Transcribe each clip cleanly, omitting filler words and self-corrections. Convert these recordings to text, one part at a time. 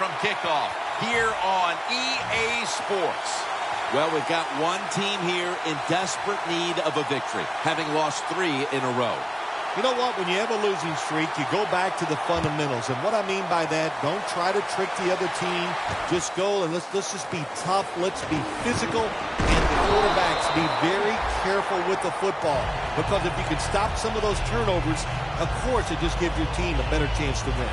from kickoff here on EA Sports. Well, we've got one team here in desperate need of a victory, having lost 3 in a row. You know what? When you have a losing streak, you go back to the fundamentals. And what I mean by that, don't try to trick the other team. Just go and let's just be tough. Let's be physical. And the quarterbacks, be very careful with the football. Because if you can stop some of those turnovers, of course, it just gives your team a better chance to win.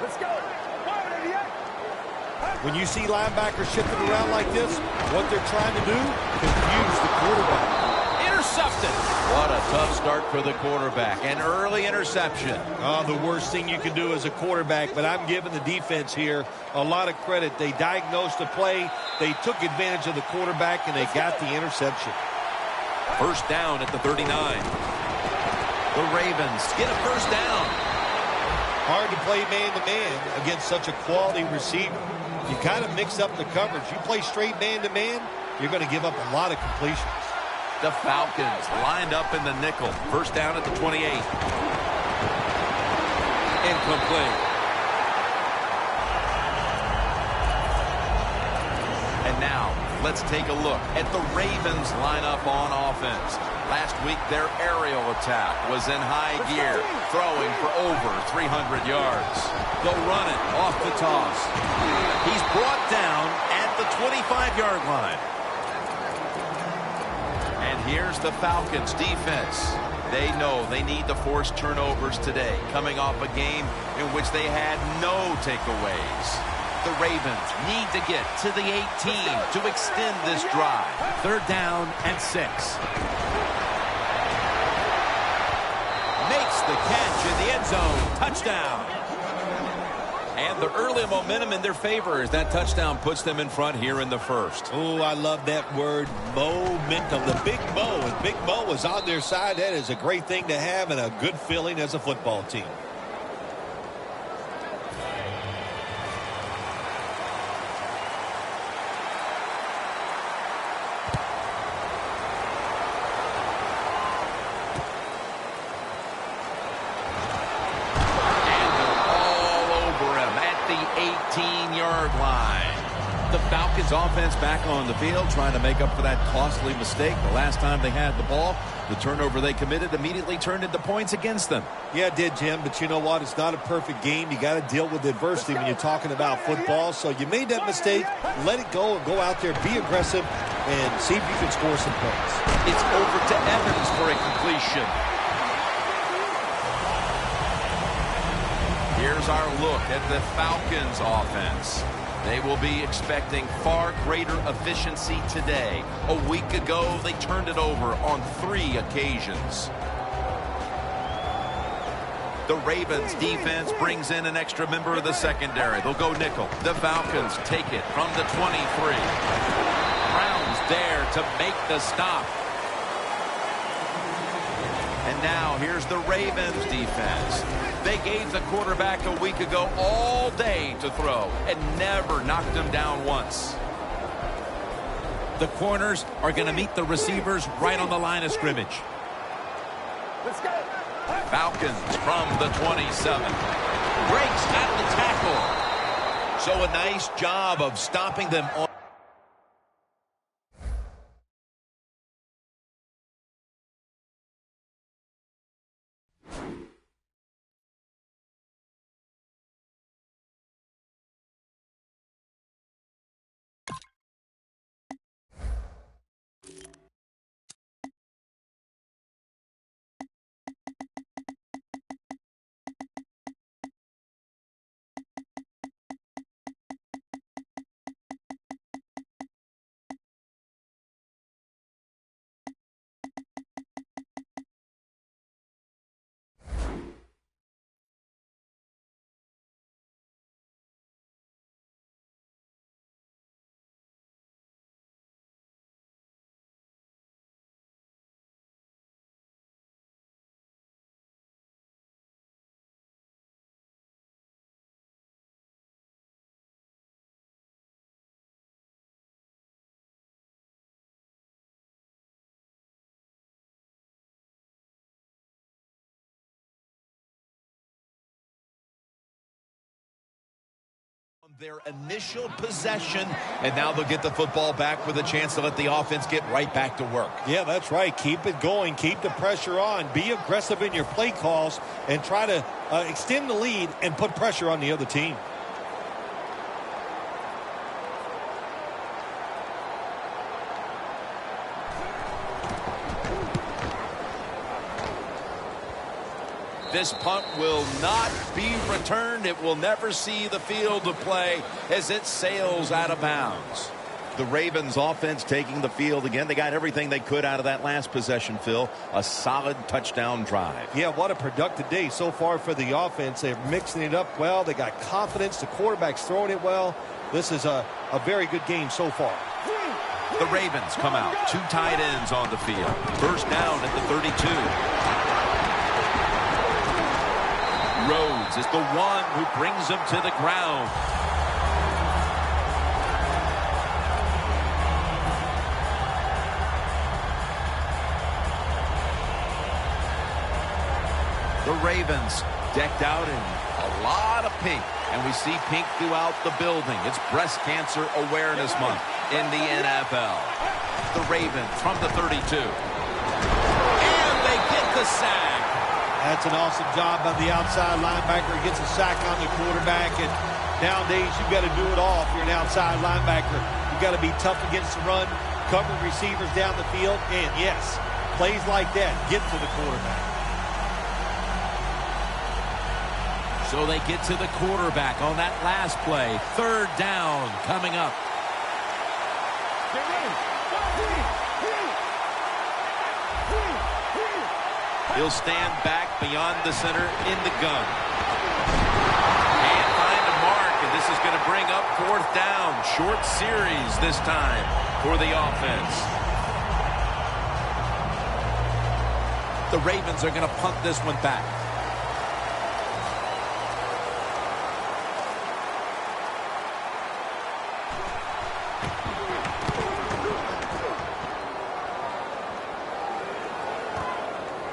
Let's go. When you see linebackers shifting around like this, what they're trying to do, confuse the quarterback. Intercepted. What a tough start for the quarterback. An early interception. Oh, the worst thing you can do as a quarterback, but I'm giving the defense here a lot of credit. They diagnosed the play, they took advantage of the quarterback, and they got the interception. First down at the 39. The Ravens get a first down. Hard to play man-to-man against such a quality receiver. You kind of mix up the coverage. You play straight man-to-man, you're going to give up a lot of completions. The Falcons lined up in the nickel. First down at the 28. Incomplete. And now, let's take a look at the Ravens lineup on offense. Last week, their aerial attack was in high gear, throwing for over 300 yards. They'll run it off the toss. He's brought down at the 25-yard line. And here's the Falcons defense. They know they need to force turnovers today, coming off a game in which they had no takeaways. The Ravens need to get to the 18 to extend this drive. Third down and 6. Makes the catch in the end zone. Touchdown. And the early momentum in their favor as that touchdown puts them in front here in the first. Oh, I love that word, momentum. The Big Mo, and Big Mo is on their side. That is a great thing to have and a good feeling as a football team. The Falcons offense back on the field trying to make up for that costly mistake. The last time they had the ball, the turnover they committed immediately turned into points against them. Yeah, it did, Jim, but you know what? It's not a perfect game. You got to deal with adversity when you're talking about football. So you made that mistake, let it go, and go out there, be aggressive, and see if you can score some points. It's over to Evans for a completion. Here's our look at the Falcons offense. They will be expecting far greater efficiency today. A week ago, they turned it over on 3 occasions. The Ravens defense brings in an extra member of the secondary. They'll go nickel. The Falcons take it from the 23. Brown's there to make the stop. And now here's the Ravens defense. They gave the quarterback a week ago all day to throw and never knocked him down once. The corners are going to meet the receivers right on the line of scrimmage. Let's go. Falcons from the 27. Breaks out the tackle. So a nice job of stopping them on their initial possession, and now they'll get the football back with a chance to let the offense get right back to work. Yeah, that's right. Keep it going. Keep the pressure on. Be aggressive in your play calls and try to extend the lead and put pressure on the other team. This punt will not be returned. It will never see the field of play as it sails out of bounds. The Ravens offense taking the field again. They got everything they could out of that last possession, Phil. A solid touchdown drive. Yeah, what a productive day so far for the offense. They're mixing it up well. They got confidence. The quarterback's throwing it well. This is a very good game so far. The Ravens come out. 2 tight ends on the field. First down at the 32. Rhodes is the one who brings him to the ground. The Ravens decked out in a lot of pink, and we see pink throughout the building. It's Breast Cancer Awareness Month in the NFL. The Ravens from the 32. And they get the sack. That's an awesome job by the outside linebacker. He gets a sack on the quarterback, and nowadays you've got to do it all if you're an outside linebacker. You've got to be tough against the run, cover receivers down the field, and yes, plays like that get to the quarterback. So they get to the quarterback on that last play. Third down coming up. He'll stand back beyond the center in the gun. And find a mark, and this is going to bring up 4th down. Short series this time for the offense. The Ravens are going to punt this one back.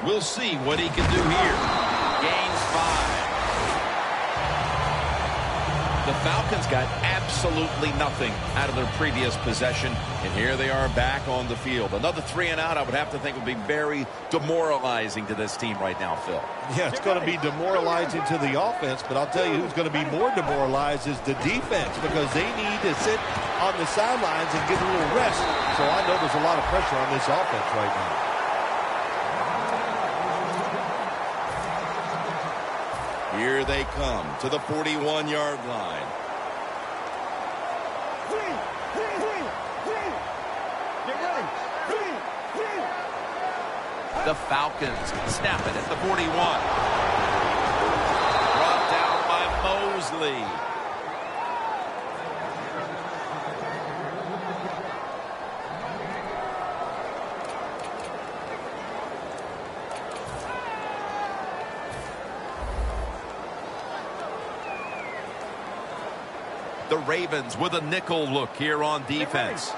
We'll see what he can do here. Gains 5. The Falcons got absolutely nothing out of their previous possession, and here they are back on the field. Another 3 and out, I would have to think, would be very demoralizing to this team right now, Phil. Yeah, it's going to be demoralizing to the offense, but I'll tell you who's going to be more demoralized is the defense, because they need to sit on the sidelines and get a little rest. So I know there's a lot of pressure on this offense right now. Here they come to the 41-yard line. The Falcons snap it at the 41. Brought down by Mosley. The Ravens with a nickel look here on defense.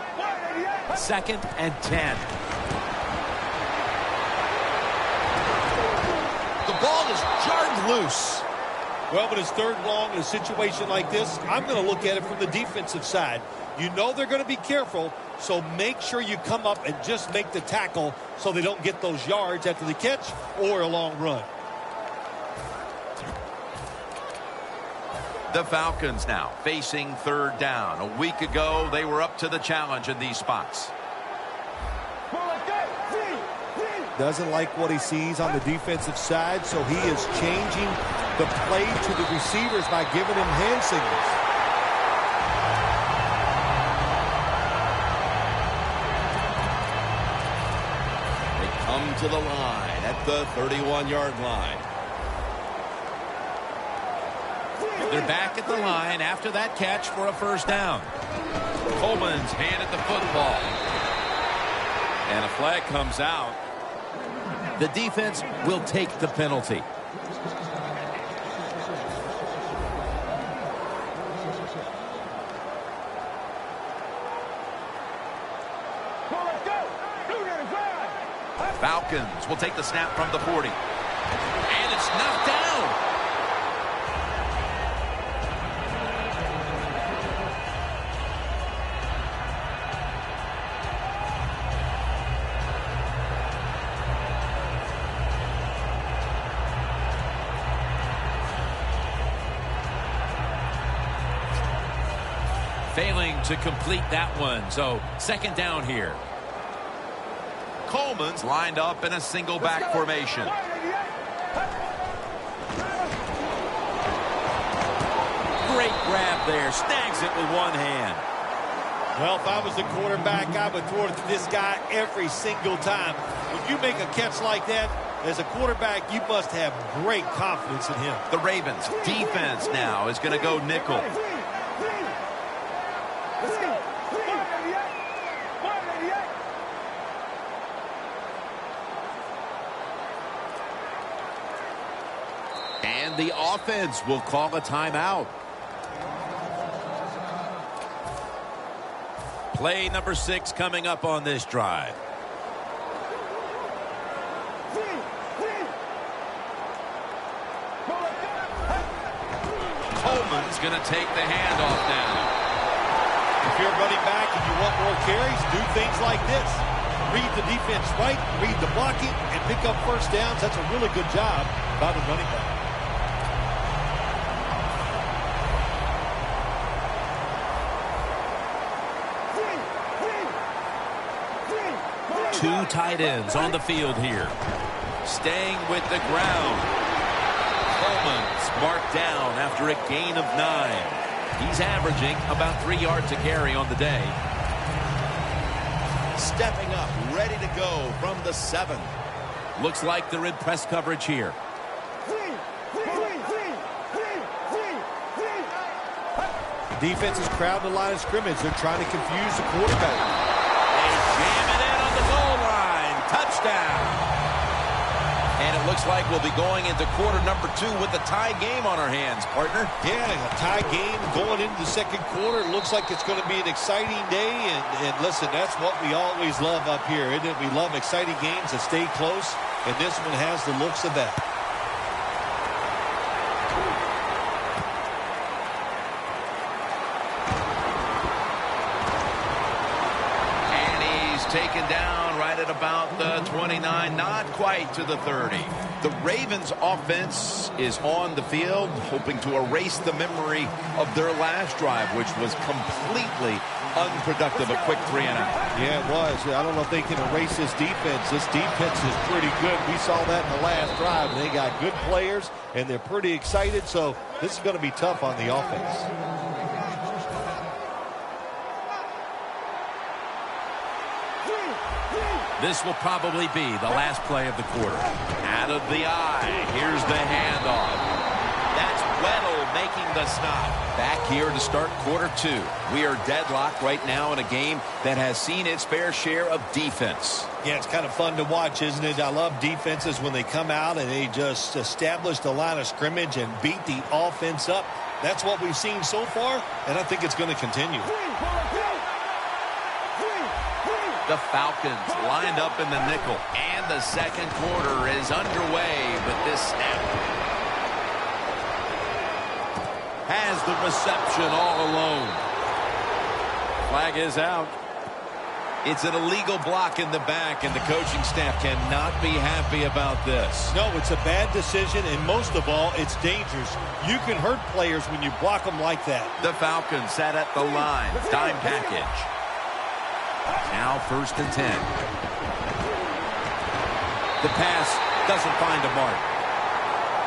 2nd and 10. The ball is jarred loose. Well, but it's 3rd and long in a situation like this. I'm going to look at it from the defensive side. You know they're going to be careful, so make sure you come up and just make the tackle so they don't get those yards after the catch or a long run. The Falcons now facing 3rd down. A week ago, they were up to the challenge in these spots. Doesn't like what he sees on the defensive side, so he is changing the play to the receivers by giving him hand signals. They come to the line at the 31-yard line. They're back at the line after that catch for a 1st down. Coleman's handed the football. And a flag comes out. The defense will take the penalty. Falcons will take the snap from the 40. And it's knocked down. Failing to complete that one. So second down here. Coleman's lined up in a single back formation. Great grab there. Snags it with one hand. Well, if I was the quarterback, I would throw it to this guy every single time. When you make a catch like that, as a quarterback, you must have great confidence in him. The Ravens defense now is going to go nickel. And the offense will call a timeout. Play number 6 coming up on this drive. Coleman's going to take the handoff now. If you're running back and you want more carries, do things like this. Read the defense right, read the blocking, and pick up first downs. That's a really good job by the running back. Two tight ends on the field here. Staying with the ground. Coleman's marked down after a gain of 9. He's averaging about 3 yards a carry on the day. Stepping up, ready to go from the 7. Looks like they're in press coverage here. Defense is crowding the line of scrimmage. They're trying to confuse the quarterback. They jam it in on the goal line. Touchdown. And it looks like we'll be going into quarter number 2 with a tie game on our hands, partner. Yeah, a tie game going into the second quarter. It looks like it's going to be an exciting day. And listen, that's what we always love up here, isn't it? We love exciting games that stay close, and this one has the looks of that. Taken down right at about the 29, not quite to the 30. The Ravens offense is on the field, hoping to erase the memory of their last drive, which was completely unproductive, a quick 3 and out. Yeah, it was. I don't know if they can erase this defense. This defense is pretty good. We saw that in the last drive. They got good players, and they're pretty excited, so this is going to be tough on the offense. This will probably be the last play of the quarter. Out of the eye. Here's the handoff. That's Weddle making the stop. Back here to start quarter 2. We are deadlocked right now in a game that has seen its fair share of defense. Yeah, it's kind of fun to watch, isn't it? I love defenses when they come out and they just establish the line of scrimmage and beat the offense up. That's what we've seen so far, and I think it's going to continue. The Falcons lined up in the nickel. And the second quarter is underway with this snap. Has the reception all alone. Flag is out. It's an illegal block in the back, and the coaching staff cannot be happy about this. No, it's a bad decision, and most of all, it's dangerous. You can hurt players when you block them like that. The Falcons sat at the line. Dime package. Now 1st and 10. The pass doesn't find a mark.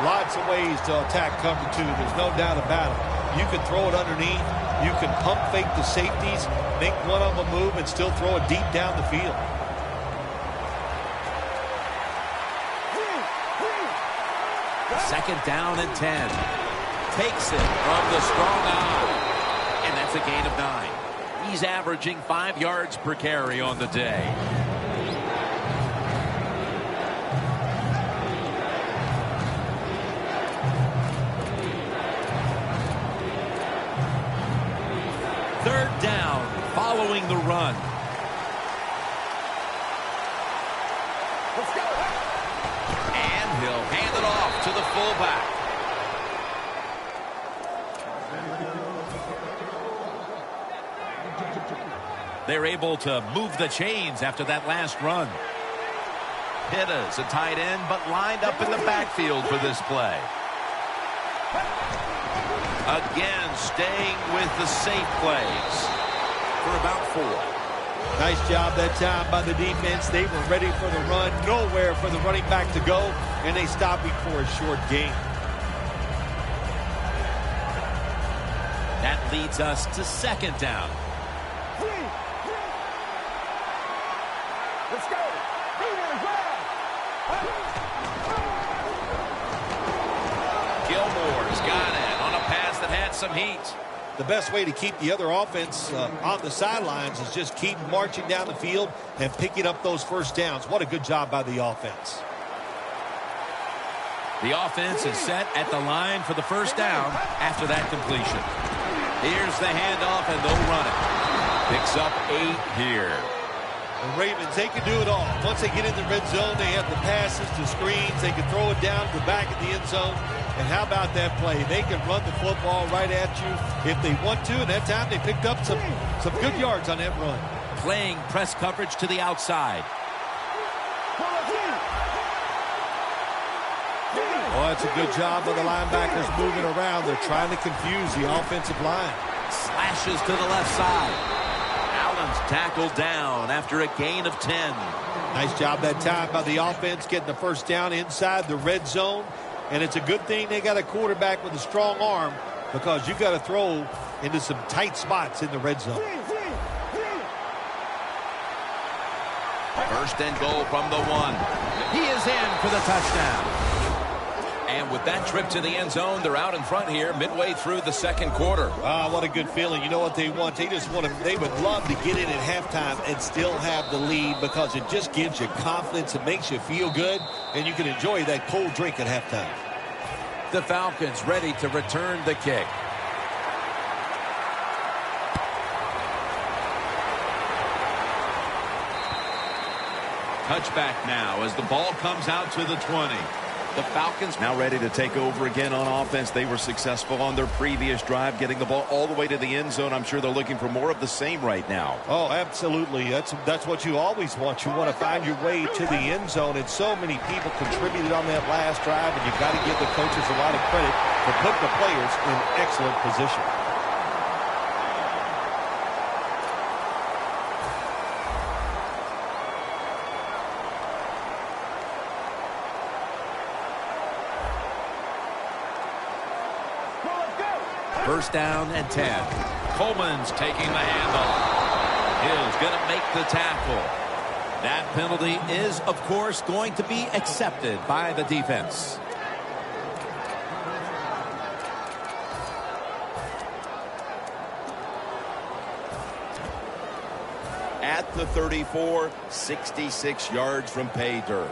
Lots of ways to attack cover 2. There's no doubt about it. You can throw it underneath. You can pump fake the safeties, make one of them move, and still throw it deep down the field. Second down and 10. Takes it from the strong eye. And that's a gain of 9. He's averaging 5 yards per carry on the day. Third down following the run. Let's go. And he'll hand it off to the fullback. They're able to move the chains after that last run. Pitta's a tight end, but lined up in the backfield for this play. Again, staying with the safe plays for about 4. Nice job that time by the defense. They were ready for the run. Nowhere for the running back to go, and they stopped him for a short gain. That leads us to 2nd down. Let's go. Gilmore's got it on a pass that had some heat. The best way to keep the other offense on the sidelines is just keep marching down the field and picking up those first downs. What a good job by the offense. The offense is set at the line for the first down after that completion. Here's the handoff, and they'll run it. Picks up 8 here. The Ravens, they can do it all. Once they get in the red zone, they have the passes, the screens. They can throw it down to the back of the end zone. And how about that play? They can run the football right at you if they want to. And that time they picked up some good yards on that run. Playing press coverage to the outside. Oh, that's a good job of the linebackers moving around. They're trying to confuse the offensive line. Slashes to the left side. Allen's tackled down after a gain of 10. Nice job that time by the offense getting the first down inside the red zone. And it's a good thing they got a quarterback with a strong arm, because you got to throw into some tight spots in the red zone. 1st and goal from the 1. He is in for the touchdown. And with that trip to the end zone, they're out in front here midway through the 2nd quarter. Ah, what a good feeling. You know what they want? They would love to get in at halftime and still have the lead, because it just gives you confidence. It makes you feel good, and you can enjoy that cold drink at halftime. The Falcons ready to return the kick. Touchback now as the ball comes out to the 20. The Falcons now ready to take over again on offense. They were successful on their previous drive, getting the ball all the way to the end zone. I'm sure they're looking for more of the same right now. Oh, absolutely. That's what you always want. You want to find your way to the end zone, and so many people contributed on that last drive, and you've got to give the coaches a lot of credit for putting the players in excellent position. First down and 10. Coleman's taking the handoff. Hill's going to make the tackle. That penalty is, of course, going to be accepted by the defense. At the 34, 66 yards from pay dirt.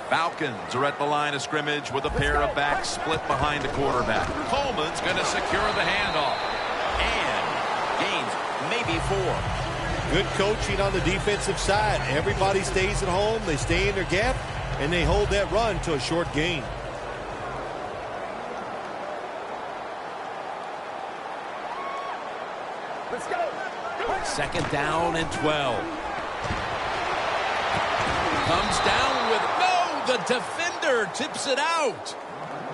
Falcons are at the line of scrimmage with a pair of backs split behind the quarterback. Coleman's going to secure the handoff. And gains maybe 4. Good coaching on the defensive side. Everybody stays at home. They stay in their gap, and they hold that run to a short gain. Let's go. 2nd down and 12. Comes down with the defender tips it out.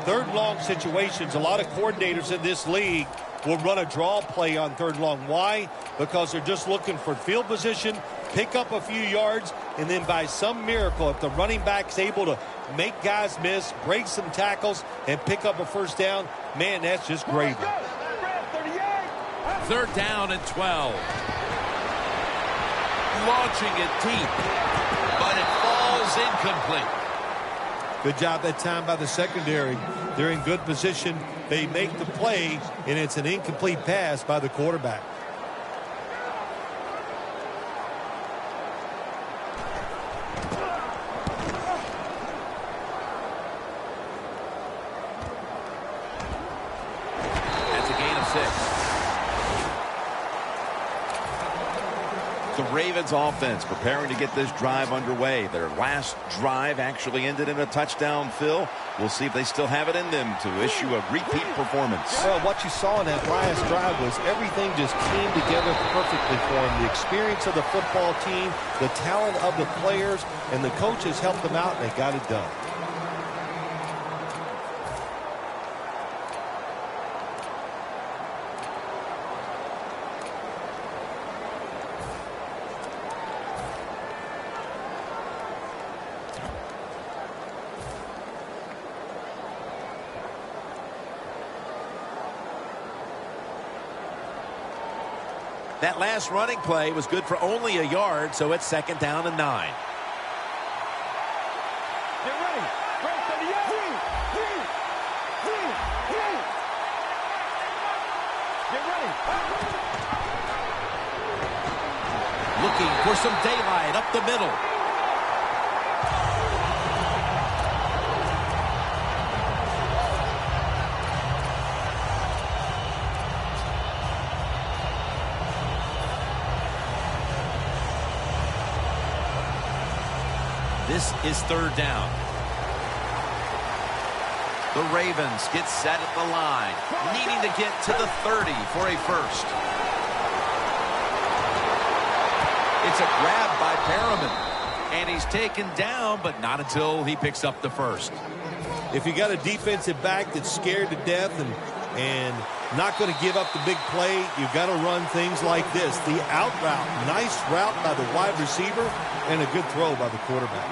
3rd long situations. A lot of coordinators in this league will run a draw play on 3rd long. Why? Because they're just looking for field position, pick up a few yards, and then by some miracle, if the running back's able to make guys miss, break some tackles, and pick up a first down, man, that's just gravy. 3rd down and 12. Launching it deep, but it falls incomplete. Good job that time by the secondary. They're in good position. They make the play, and it's an incomplete pass by the quarterback. That's a gain of 6. The Ravens offense preparing to get this drive underway. Their last drive actually ended in a touchdown, Phil. We'll see if they still have it in them to issue a repeat performance. Well, what you saw in that last drive was everything just came together perfectly for them. The experience of the football team, the talent of the players, and the coaches helped them out, and they got it done. That last running play was good for only a yard, so it's 2nd down and 9. Get ready. Break to the end. Get ready. Looking for some daylight up the middle. This is 3rd down. The Ravens get set at the line, needing to get to the 30 for a first. It's a grab by Perriman, and he's taken down, but not until he picks up the first. If you got a defensive back that's scared to death and not going to give up the big play, you've got to run things like this. The out route, nice route by the wide receiver, and a good throw by the quarterback.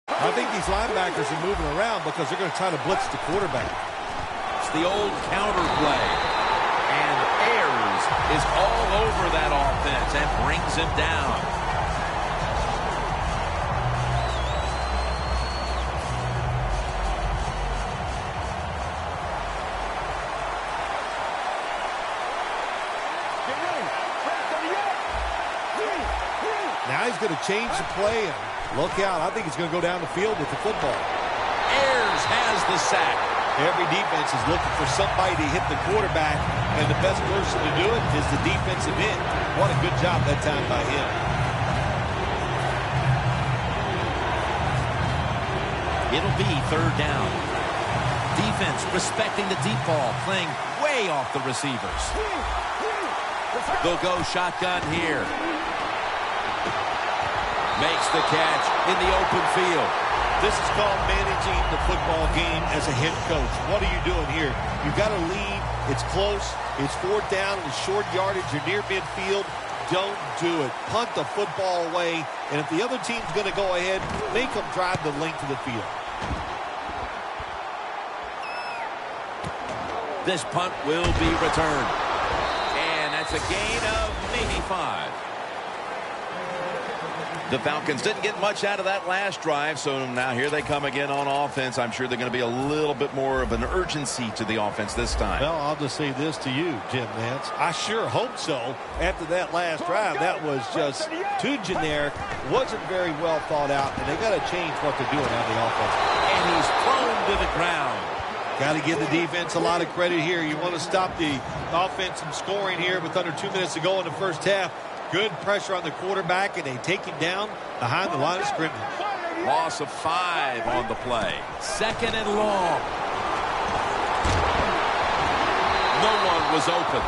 I think these linebackers are moving around because they're going to try to blitz the quarterback. It's the old counter play. And Ayers is all over that offense and brings him down. Now he's going to change the play, and look out. I think he's going to go down the field with the football. Ayers has the sack. Every defense is looking for somebody to hit the quarterback, and the best person to do it is the defensive end. What a good job that time by him. It'll be 3rd down. Defense respecting the deep ball, playing way off the receivers. They'll go shotgun here. Makes the catch in the open field. This is called managing the football game as a head coach. What are you doing here? You've got to lead. It's close. It's 4th down. It's short yardage. You're near midfield. Don't do it. Punt the football away. And if the other team's going to go ahead, make them drive the length of the field. This punt will be returned. And that's a gain of maybe 5. The Falcons didn't get much out of that last drive, so now here they come again on offense. I'm sure they're going to be a little bit more of an urgency to the offense this time. Well, I'll just say this to you, Jim Nance. I sure hope so. After that last drive, that was just too generic, wasn't very well thought out, and they got to change what they're doing on the offense. And he's thrown to the ground. Got to give the defense a lot of credit here. You want to stop the offense from scoring here with under 2 minutes to go in the first half. Good pressure on the quarterback, and they take him down behind the line of scrimmage. Loss of 5 on the play. 2nd and long. No one was open.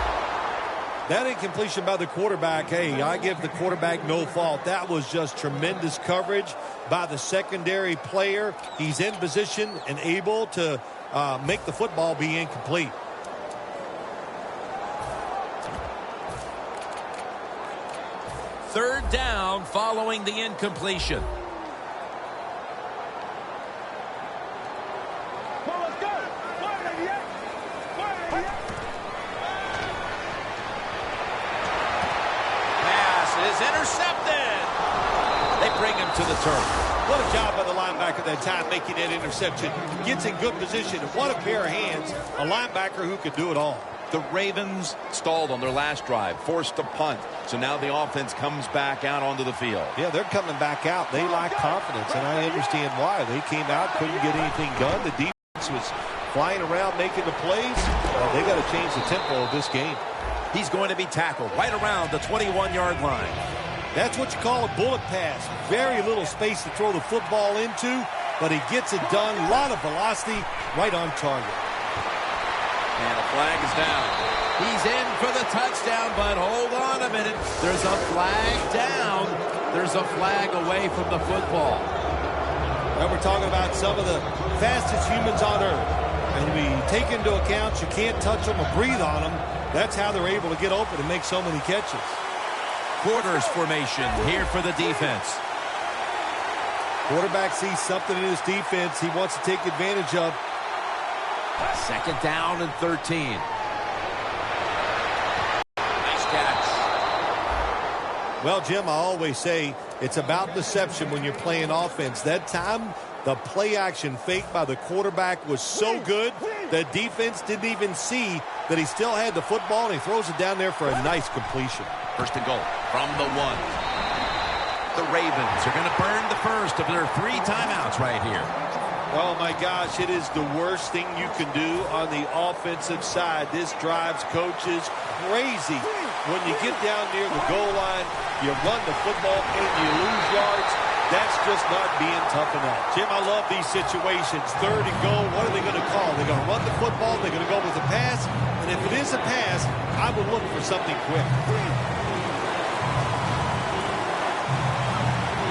That incompletion by the quarterback, hey, I give the quarterback no fault. That was just tremendous coverage by the secondary player. He's in position and able to make the football be incomplete. Third down following the incompletion. Pass is intercepted. They bring him to the turf. What a job by the linebacker that time making that interception. Gets in good position. And what a pair of hands. A linebacker who could do it all. The Ravens stalled on their last drive, forced to punt. So now the offense comes back out onto the field. Yeah, they're coming back out. They lack confidence, and I understand why. They came out, couldn't get anything done. The defense was flying around making the plays. They got to change the tempo of this game. He's going to be tackled right around the 21-yard line. That's what you call a bullet pass. Very little space to throw the football into, but he gets it done. A lot of velocity, right on target. And a flag is down. He's in for the touchdown, but hold on a minute. There's a flag down. There's a flag away from the football. Well, we're talking about some of the fastest humans on earth. And we take into account you can't touch them or breathe on them. That's how they're able to get open and make so many catches. Quarters formation here for the defense. Quarterback sees something in his defense he wants to take advantage of. Second down and 13. Nice catch. Well, Jim, I always say it's about deception when you're playing offense. That time, the play action fake by the quarterback was so good, the defense didn't even see that he still had the football, and he throws it down there for a nice completion. First and goal from the 1. The Ravens are going to burn the first of their 3 timeouts right here. Oh, my gosh, it is the worst thing you can do on the offensive side. This drives coaches crazy. When you get down near the goal line, you run the football and you lose yards. That's just not being tough enough. Jim, I love these situations. Third and goal, what are they going to call? They're going to run the football, they're going to go with a pass, and if it is a pass, I would look for something quick.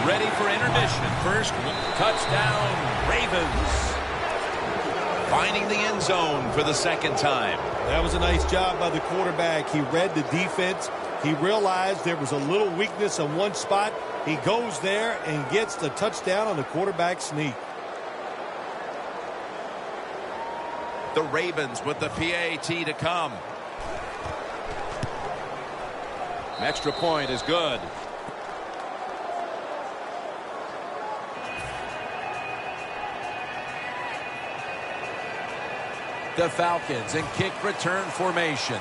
Ready for intermission. First touchdown, Ravens. Finding the end zone for the second time. That was a nice job by the quarterback. He read the defense. He realized there was a little weakness on one spot. He goes there and gets the touchdown on the quarterback sneak. The Ravens with the PAT to come. Extra point is good. The Falcons in kick return formation.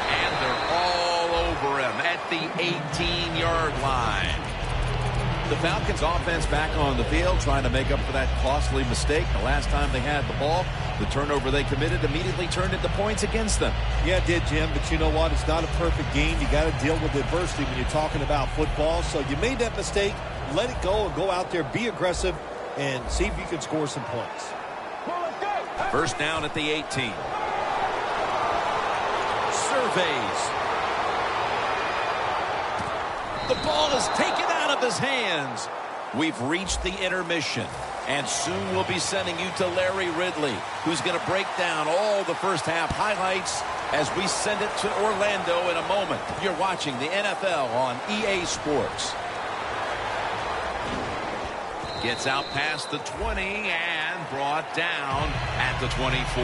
And they're all over him at the 18-yard line. The Falcons offense back on the field trying to make up for that costly mistake. The last time they had the ball, the turnover they committed immediately turned into points against them. Yeah, it did, Jim, but you know what? It's not a perfect game. You got to deal with adversity when you're talking about football. So you made that mistake, let it go, and go out there, be aggressive, and see if you can score some points. First down at the 18. Surveys. The ball is taken out of his hands. We've reached the intermission, and soon we'll be sending you to Larry Ridley, who's going to break down all the first half highlights as we send it to Orlando in a moment. You're watching the NFL on EA Sports. Gets out past the 20 and brought down at the 24.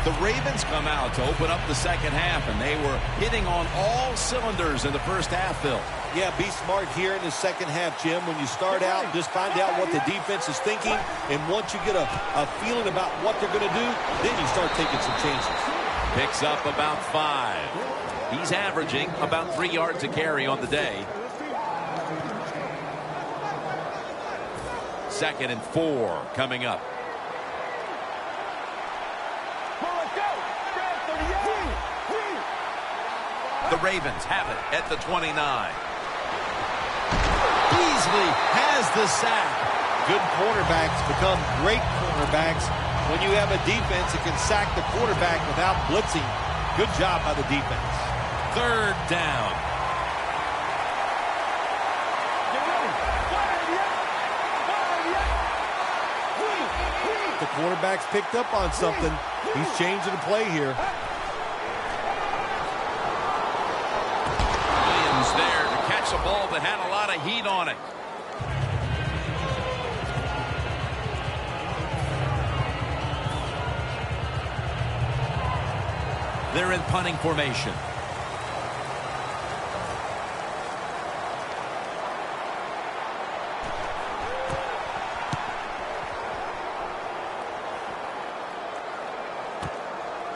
The Ravens come out to open up the second half, and they were hitting on all cylinders in the first half, Phil. Yeah, be smart here in the second half, Jim. When you start out, just find out what the defense is thinking, and once you get a feeling about what they're going to do, then you start taking some chances. Picks up about 5. He's averaging about 3 yards a carry on the day. Second and 4 coming up. The Ravens have it at the 29. Beasley has the sack. Good cornerbacks become great cornerbacks when you have a defense that can sack the quarterback without blitzing. Good job by the defense. Third down. The quarterback's picked up on something. He's changing the play here. Williams there to catch a ball that had a lot of heat on it. They're in punting formation.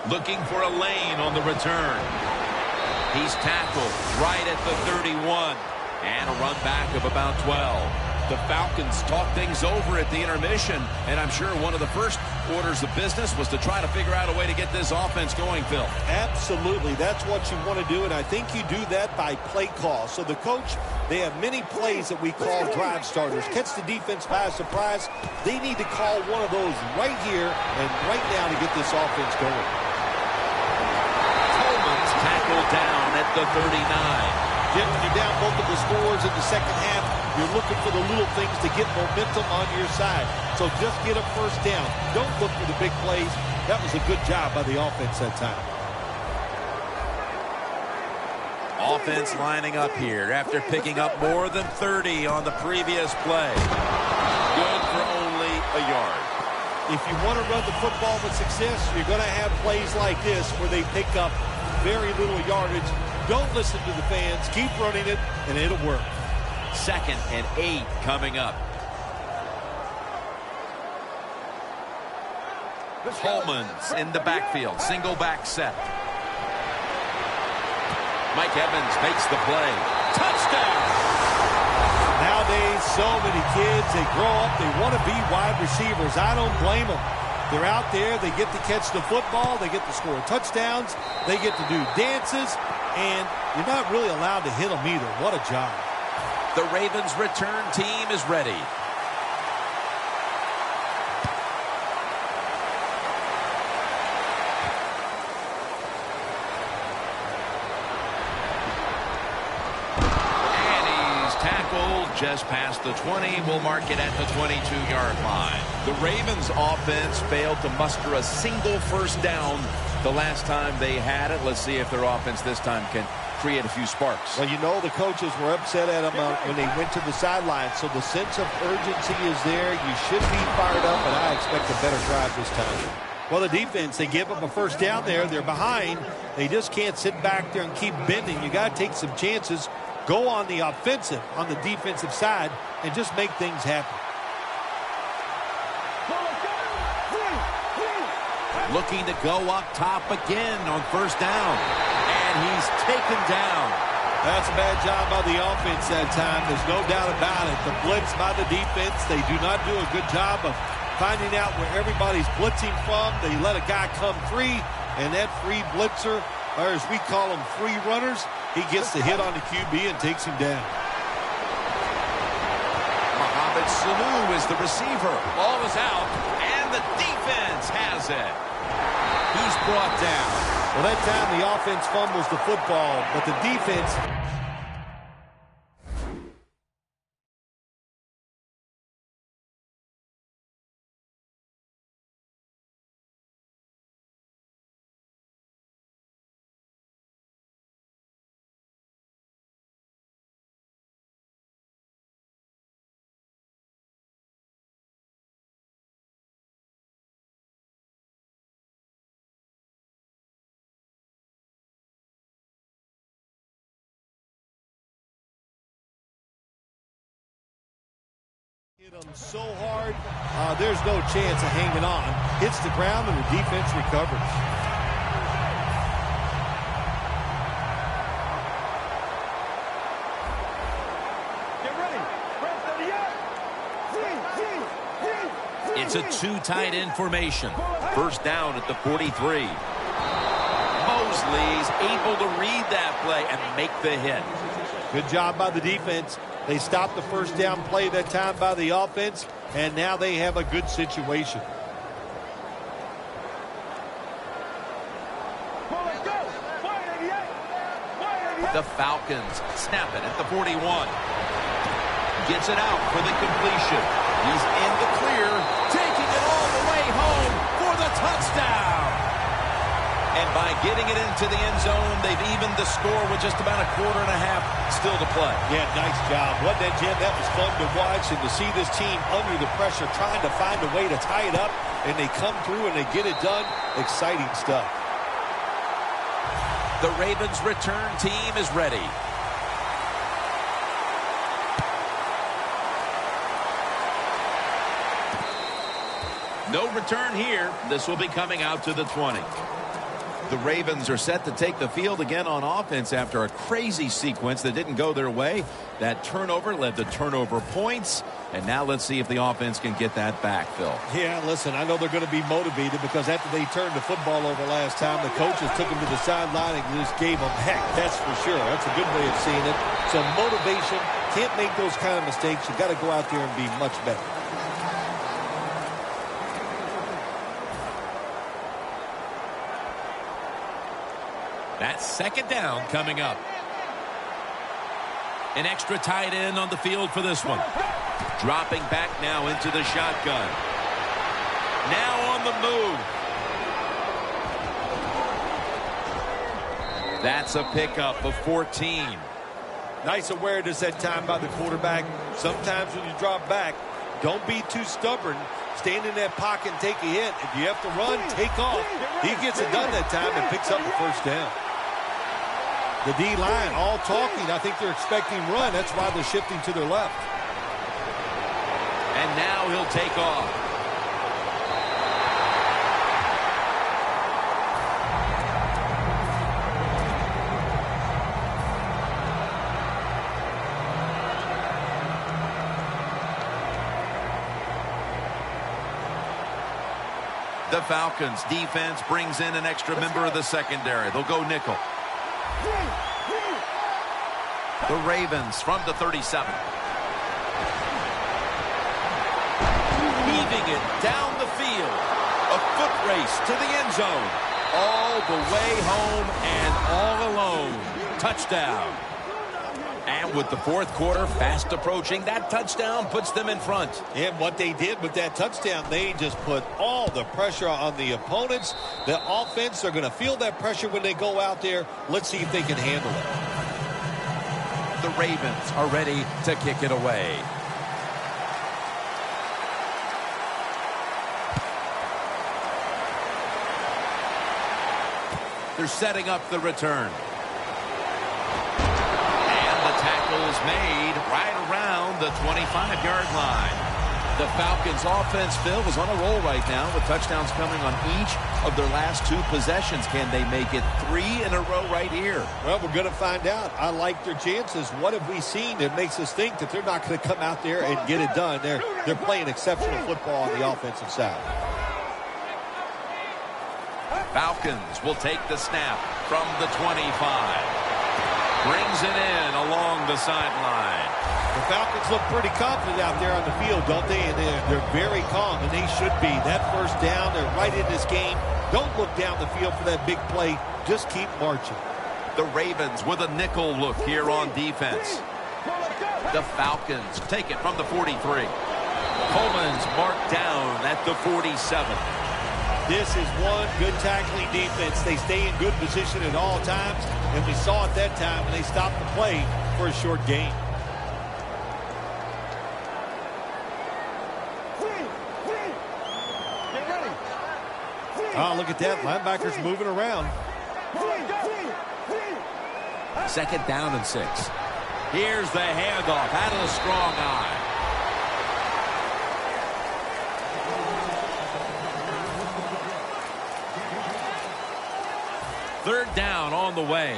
Looking for a lane on the return. He's tackled right at the 31. And a run back of about 12. The Falcons talk things over at the intermission. And I'm sure one of the first orders of business was to try to figure out a way to get this offense going, Phil. Absolutely. That's what you want to do. And I think you do that by play call. So the coach, they have many plays that we call drive starters. Catch the defense by surprise. They need to call one of those right here and right now to get this offense going. Tackled down at the 39. Jim, when you're down multiple scores in the second half, you're looking for the little things to get momentum on your side. So just get a first down. Don't look for the big plays. That was a good job by the offense that time. Offense lining up here after picking up more than 30 on the previous play. Good for only a yard. If you want to run the football with success, you're going to have plays like this where they pick up very little yardage. Don't listen to the fans. Keep running it, and it'll work. 2nd and 8 coming up. Holman's in the backfield. Single back set. Mike Evans makes the play. Touchdown! Nowadays, so many kids, they grow up, they want to be wide receivers. I don't blame them. They're out there, they get to catch the football, they get to score touchdowns, they get to do dances, and you're not really allowed to hit them either. What a job. The Ravens return team is ready. Just past the 20. We'll mark it at the 22-yard line. The Ravens offense failed to muster a single first down the last time they had it. Let's see if their offense this time can create a few sparks. Well, you know the coaches were upset at them when they went to the sideline, so the sense of urgency is there. You should be fired up, and I expect a better drive this time. Well, the defense, they give up a first down there. They're behind. They just can't sit back there and keep bending. You got to take some chances. Go on the offensive, on the defensive side, and just make things happen. Looking to go up top again on first down. And he's taken down. That's a bad job by the offense that time. There's no doubt about it. The blitz by the defense, they do not do a good job of finding out where everybody's blitzing from. They let a guy come free, and that free blitzer, or as we call them, free runners, he gets the hit on the QB and takes him down. Mohamed Sanu is the receiver. Ball is out, and the defense has it. He's brought down. Well, that time the offense fumbles the football, but the defense... hit them so hard, there's no chance of hanging on. Hits the ground and the defense recovers. Get ready. It's a two tight end formation. First down at the 43. Mosley's able to read that play and make the hit. Good job by the defense. They stopped the first down play that time by the offense, and now they have a good situation. The Falcons snap it at the 41. Gets it out for the completion. He's in the clear, taking it all the way home for the touchdown. And by getting it into the end zone, they've evened the score with just about a quarter and a half still to play. Yeah, nice job. Wasn't that, Jim? That was fun to watch, and to see this team under the pressure trying to find a way to tie it up, and they come through and they get it done. Exciting stuff. The Ravens return team is ready. No return here. This will be coming out to the 20. The Ravens are set to take the field again on offense after a crazy sequence that didn't go their way. That turnover led to turnover points. And now let's see if the offense can get that back, Phil. Yeah, listen, I know they're going to be motivated because after they turned the football over last time, the coaches took them to the sideline and just gave them heck. That's for sure. That's a good way of seeing it. So motivation, can't make those kind of mistakes. You got to go out there and be much better. That's second down coming up. An extra tight end on the field for this one. Dropping back now into the shotgun. Now on the move. That's a pickup of 14. Nice awareness that time by the quarterback. Sometimes when you drop back, don't be too stubborn. Stand in that pocket and take a hit. If you have to run, take off. He gets it done that time and picks up the first down. The D-line all talking. I think they're expecting run. That's why they're shifting to their left. And now he'll take off. The Falcons defense brings in an extra member of the secondary. They'll go nickel. The Ravens from the 37. Weaving it down the field. A foot race to the end zone. All the way home and all alone. Touchdown. And with the fourth quarter fast approaching, that touchdown puts them in front. And what they did with that touchdown, they just put all the pressure on the opponents. The offense, they're going to feel that pressure when they go out there. Let's see if they can handle it. The Ravens are ready to kick it away. They're setting up the return. Is made right around the 25-yard line. The Falcons offense, Phil, is on a roll right now with touchdowns coming on each of their last two possessions. Can they make it 3 in a row right here? Well, we're going to find out. I like their chances. What have we seen that makes us think that they're not going to come out there and get it done? They're playing exceptional football on the offensive side. Falcons will take the snap from the 25. Brings it in along the sideline. The Falcons look pretty confident out there on the field, don't they? And they're very calm, and they should be. That first down, they're right in this game. Don't look down the field for that big play. Just keep marching. The Ravens with a nickel look here on defense. The Falcons take it from the 43. Coleman's marked down at the 47. This is one good tackling defense. They stay in good position at all times, and we saw it that time when they stopped the play for a short gain. Oh, look at that. Linebackers moving around. Second down and 6. Here's the handoff out of the strong eye. Third down on the way.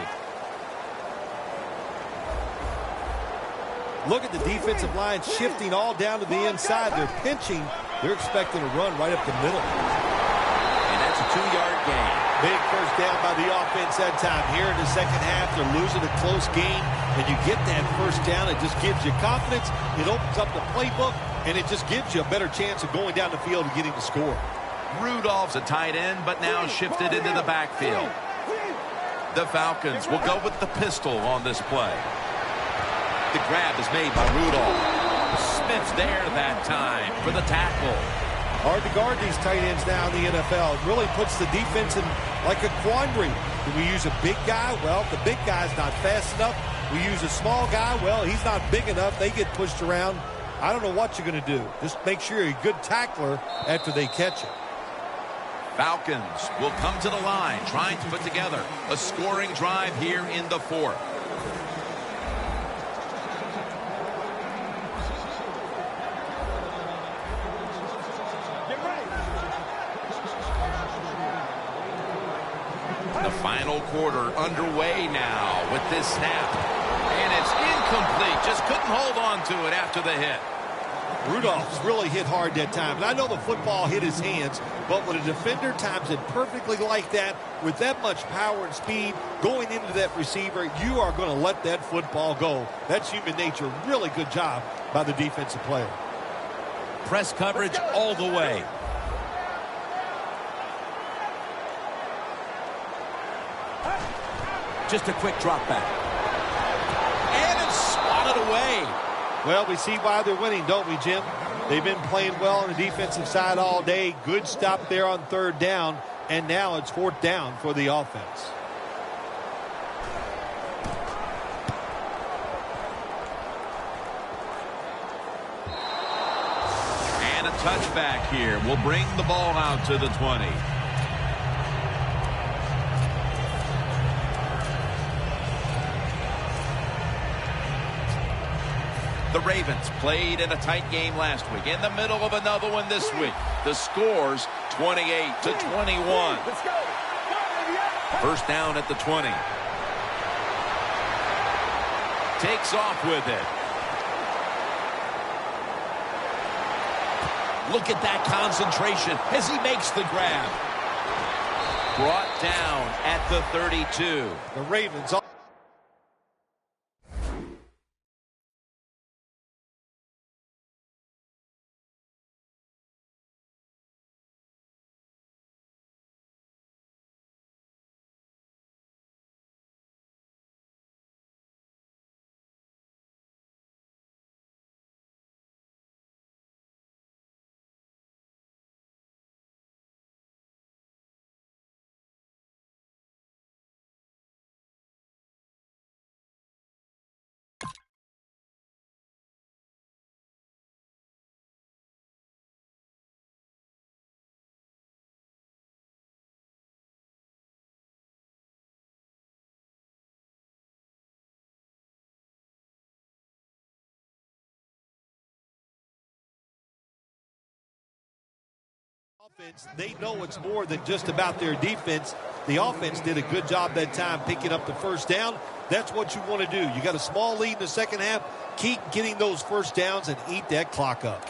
Look at the defensive line shifting all down to the inside. They're pinching. They're expecting a run right up the middle. And that's a 2-yard gain. Big first down by the offense that time. Here in the second half, they're losing a close game, and you get that first down. It just gives you confidence. It opens up the playbook, and it just gives you a better chance of going down the field and getting the score. Rudolph's a tight end, but now shifted into the backfield. The Falcons will go with the pistol on this play. The grab is made by Rudolph. Smith's there that time for the tackle. Hard to guard these tight ends now in the NFL. It really puts the defense in like a quandary. Do we use a big guy? Well, if the big guy's not fast enough. We use a small guy. Well, he's not big enough. They get pushed around. I don't know what you're going to do. Just make sure you're a good tackler after they catch it. Falcons will come to the line, trying to put together a scoring drive here in the fourth. The final quarter underway now with this snap. And it's incomplete. Just couldn't hold on to it after the hit. Rudolph's really hit hard that time. And I know the football hit his hands, but when a defender times it perfectly like that, with that much power and speed going into that receiver, you are going to let that football go. That's human nature. Really good job by the defensive player. Press coverage all the way. Just a quick drop back. And it's swatted away. Well, we see why they're winning, don't we, Jim? They've been playing well on the defensive side all day. Good stop there on third down. And now it's fourth down for the offense. touchback here will bring the ball out to the 20. The Ravens played in a tight game last week. In the middle of another one this week. The score's 28-21. Let's go. First down at the 20. Takes off with it. Look at that concentration as he makes the grab. Brought down at the 32. The Ravens. They know it's more than just about their defense. The offense did a good job that time picking up the first down. That's what you want to do. You got a small lead in the second half. Keep getting those first downs and eat that clock up.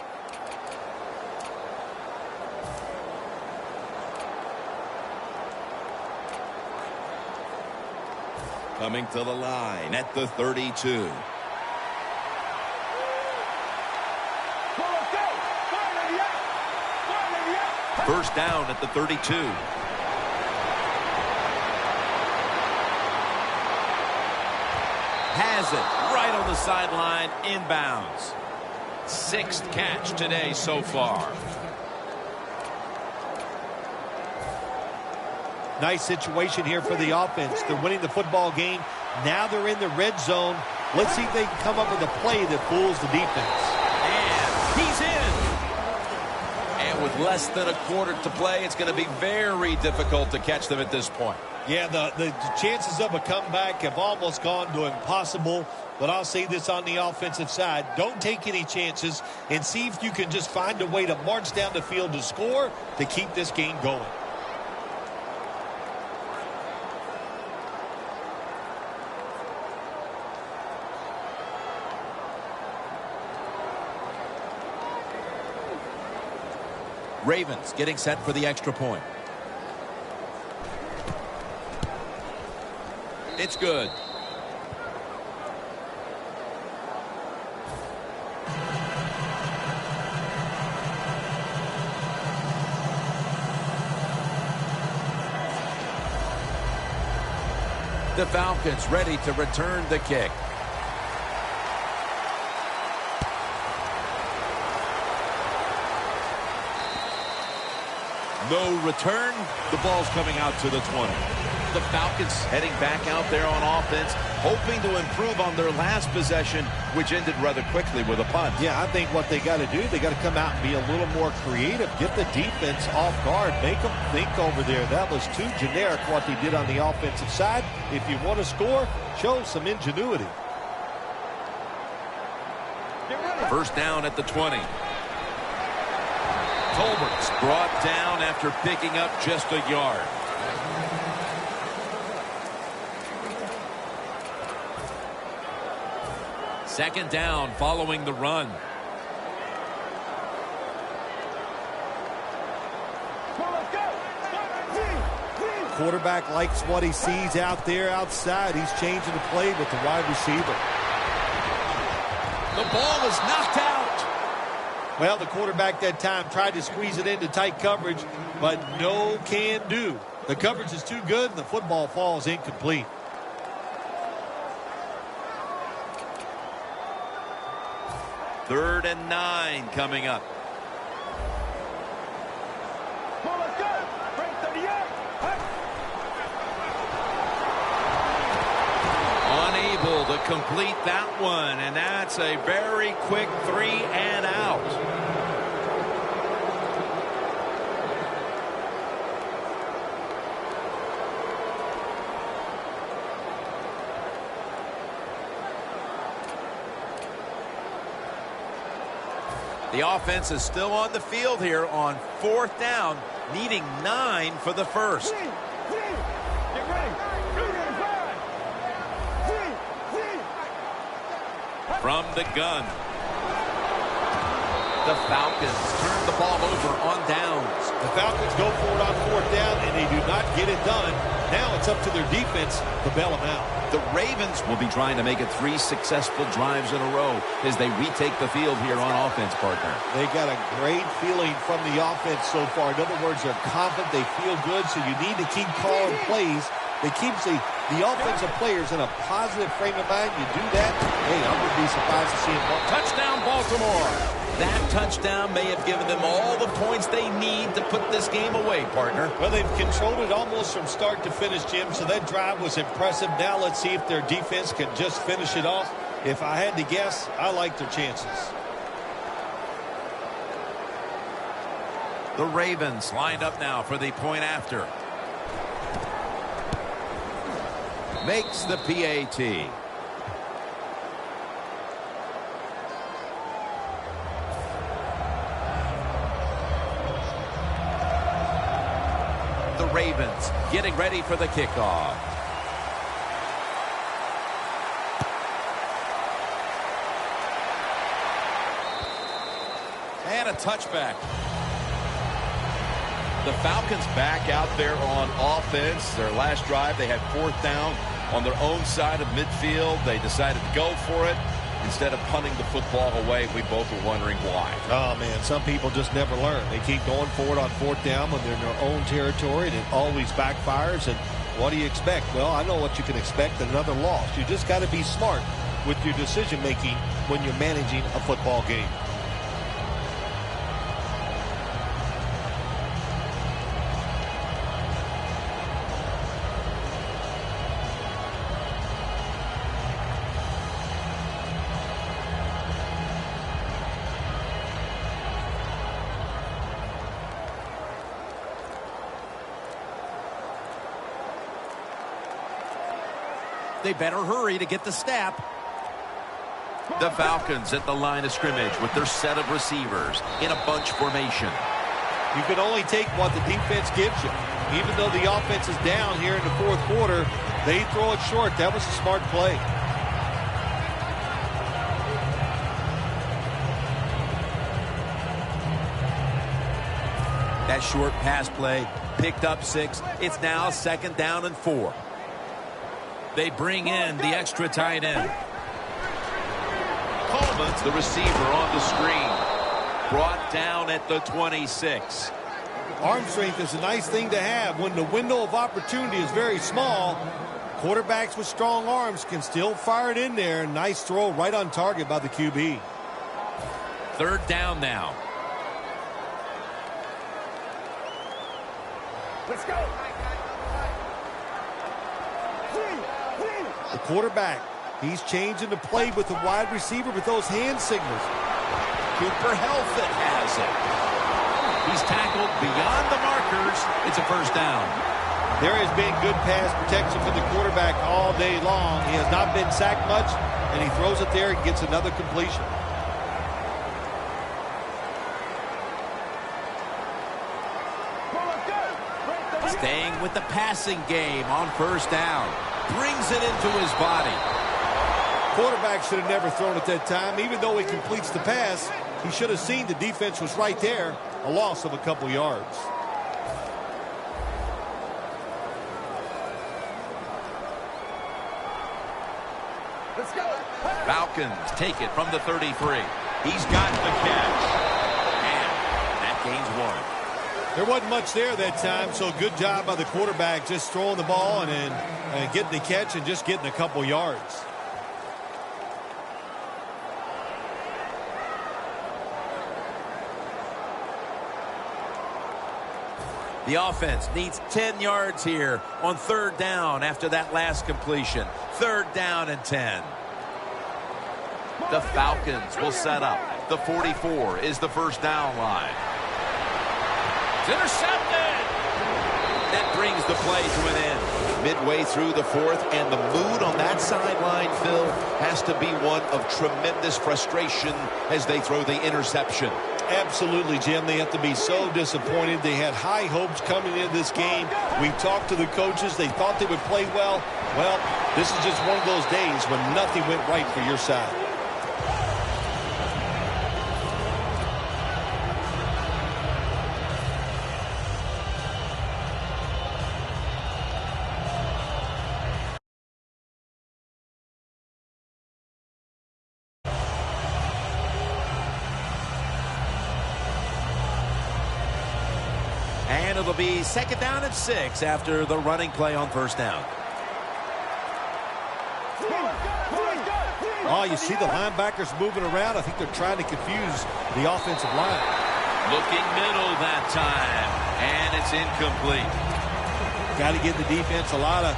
Coming to the line at the 32. First down at the 32. Has it right on the sideline, inbounds. Sixth catch today so far. Nice situation here for the offense. They're winning the football game. Now they're in the red zone. Let's see if they can come up with a play that fools the defense. And he's in. With less than a quarter to play, it's going to be very difficult to catch them at this point. Yeah, the chances of a comeback have almost gone to impossible, but I'll say this on the offensive side. Don't take any chances and see if you can just find a way to march down the field to score to keep this game going. Ravens getting set for the extra point. It's good. The Falcons ready to return the kick. No return. The ball's coming out to the 20. The Falcons heading back out there on offense, hoping to improve on their last possession, which ended rather quickly with a punt. Yeah, I think what they got to do, they got to come out and be a little more creative. Get the defense off guard. Make them think over there. That was too generic what they did on the offensive side. If you want to score, show some ingenuity. First down at the 20. Colbert's brought down after picking up just a yard. Second down following the run. Quarterback likes what he sees out there outside. He's changing the play with the wide receiver. The ball is knocked out. Well, the quarterback that time tried to squeeze it into tight coverage, but no can do. The coverage is too good, and the football falls incomplete. Third and 9 coming up. Unable to complete that one, and that's a very quick 3 and out. The offense is still on the field here on 4th down, needing 9 for the first. Get ready. From the gun. The Falcons turn the ball over on downs. The Falcons go for it on 4th down, and they do not get it done. Now it's up to their defense to bail them out. The Ravens will be trying to make it 3 successful drives in a row as they retake the field here on offense, partner. They got a great feeling from the offense so far. In other words, they're confident, they feel good, so you need to keep calling plays. It keeps the offensive players in a positive frame of mind. You do that, hey, I would be surprised to see them. Touchdown, Baltimore. That touchdown may have given them all the points they need to put this game away, partner. Well, they've controlled it almost from start to finish, Jim, so that drive was impressive. Now let's see if their defense can just finish it off. If I had to guess, I like their chances. The Ravens lined up now for the point after. Makes the PAT. The Ravens getting ready for the kickoff. And a touchback. The Falcons back out there on offense. Their last drive, they had 4th down on their own side of midfield. They decided to go for it instead of punting the football away. We both were wondering why. Oh, man, some people just never learn. They keep going forward on 4th down when they're in their own territory, and it always backfires. And what do you expect? Well, I know what you can expect, another loss. You just got to be smart with your decision-making when you're managing a football game. They better hurry to get the snap. The Falcons at the line of scrimmage with their set of receivers in a bunch formation. You can only take what the defense gives you. Even though the offense is down here in the 4th quarter, they throw it short. That was a smart play. That short pass play picked up 6. It's now 2nd down and 4. They bring in the extra tight end. Coleman's the receiver on the screen. Brought down at the 26. Arm strength is a nice thing to have when the window of opportunity is very small. Quarterbacks with strong arms can still fire it in there. Nice throw right on target by the QB. 3rd down now. Let's go. The quarterback, he's changing the play with the wide receiver with those hand signals. Cooper Helfet has it. He's tackled beyond the markers. It's a 1st down. There has been good pass protection for the quarterback all day long. He has not been sacked much, and he throws it there and gets another completion. Staying with the passing game on 1st down. Brings it into his body. Quarterback should have never thrown it that time. Even though he completes the pass, he should have seen the defense was right there. A loss of a couple yards. Let's go. Falcons take it from the 33. He's got the catch. And that gains 1. There wasn't much there that time, so good job by the quarterback just throwing the ball and then getting the catch and just getting a couple yards. The offense needs 10 yards here on 3rd down after that last completion. 3rd down and 10. The Falcons will set up. The 44 is the 1st down line. Intercepted. that brings the play to an end. Midway through the fourth, and the mood on that sideline, Phil, has to be one of tremendous frustration as they throw the interception. Absolutely, Jim. They have to be so disappointed. They had high hopes coming into this game. We talked to the coaches. They thought they would play well. Well, this is just one of those days when nothing went right for your side. And it'll be 2nd down and 6 after the running play on 1st down. Oh, you see the linebackers moving around. I think they're trying to confuse the offensive line. Looking middle that time, and it's incomplete. Got to give the defense a lot of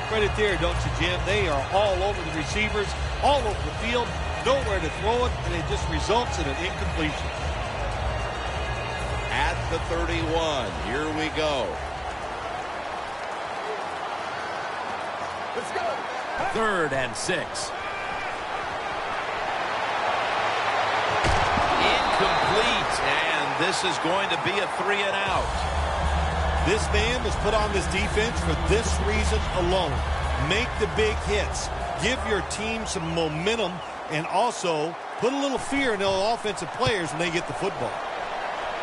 credit there, don't you, Jim? They are all over the receivers, all over the field, nowhere to throw it, and it just results in an incompletion. At the 31, here we go. Let's go. 3rd and 6. Incomplete, and this is going to be a 3 and out. This man was put on this defense for this reason alone. Make the big hits. Give your team some momentum, and also put a little fear in those offensive players when they get the football.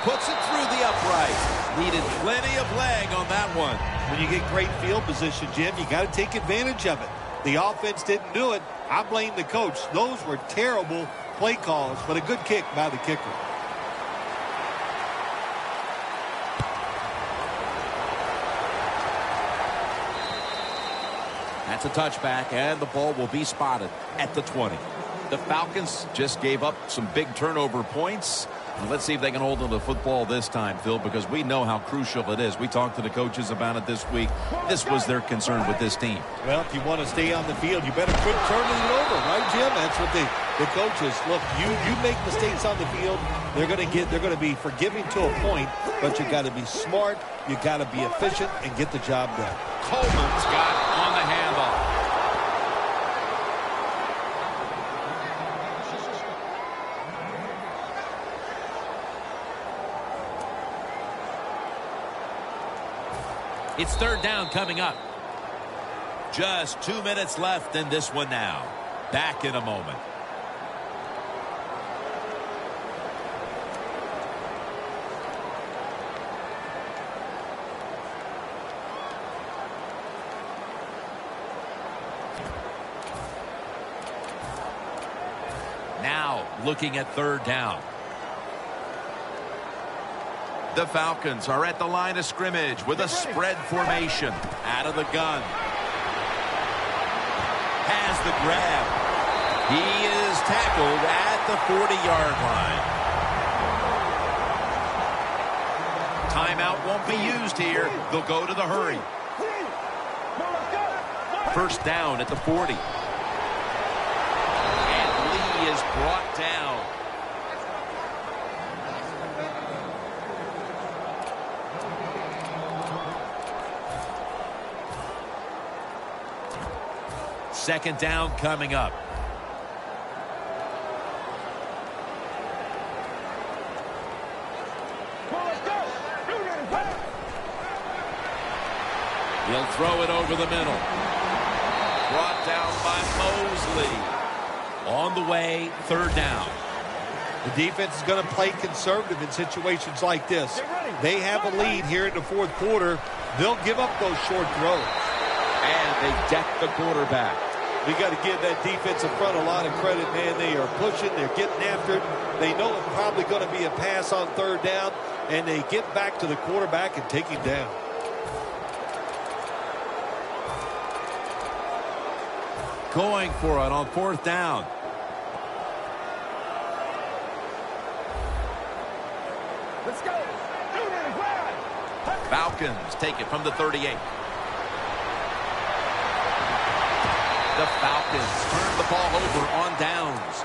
Puts it through the upright. Needed plenty of leg on that one. When you get great field position, Jim, you got to take advantage of it. The offense didn't do it. I blame the coach. Those were terrible play calls, but a good kick by the kicker. That's a touchback, and the ball will be spotted at the 20. The Falcons just gave up some big turnover points. Let's see if they can hold on to the football this time, Phil, because we know how crucial it is. We talked to the coaches about it this week. This was their concern with this team. Well, if you want to stay on the field, you better quit turning it over, right, Jim? That's what the coaches look. You make mistakes on the field, they're going to be forgiving to a point, but you got to be smart, you got to be efficient, and get the job done. Coleman's got on the handoff. It's 3rd down coming up. Just 2 minutes left in this one now. Back in a moment. Now looking at 3rd down. The Falcons are at the line of scrimmage with a spread formation. Out of the gun. Has the grab. He is tackled at the 40-yard line. Timeout won't be used here. They'll go to the hurry. 1st down at the 40. And Lee is brought down. Second down coming up. He'll throw it over the middle. Brought down by Mosley. On the way, 3rd down. The defense is going to play conservative in situations like this. They have a lead here in the 4th quarter. They'll give up those short throws. And they deck the quarterback. We got to give that defensive front a lot of credit, man. They are pushing. They're getting after it. They know it's probably going to be a pass on 3rd down, and they get back to the quarterback and take him down. Going for it on 4th down. Let's go. Falcons take it from the 38. The Falcons turn the ball over on downs.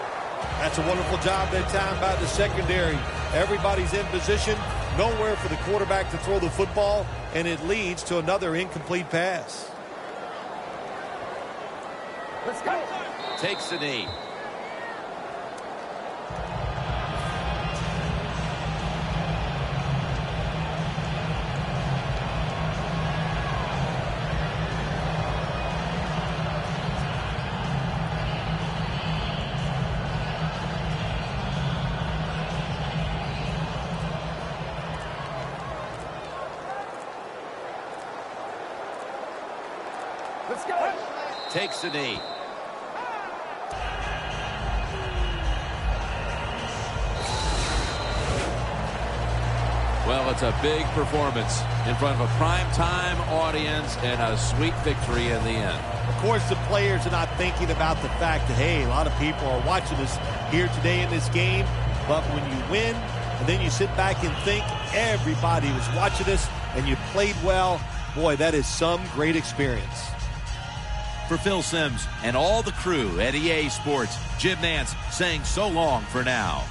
That's a wonderful job that time by the secondary. Everybody's in position. Nowhere for the quarterback to throw the football, and it leads to another incomplete pass. Let's go. Takes the knee. Let's go. Takes the knee. Well, it's a big performance in front of a primetime audience and a sweet victory in the end. Of course, the players are not thinking about the fact that, hey, a lot of people are watching us here today in this game. But when you win, and then you sit back and think everybody was watching us and you played well, boy, that is some great experience. For Phil Simms and all the crew at EA Sports, Jim Nantz saying so long for now.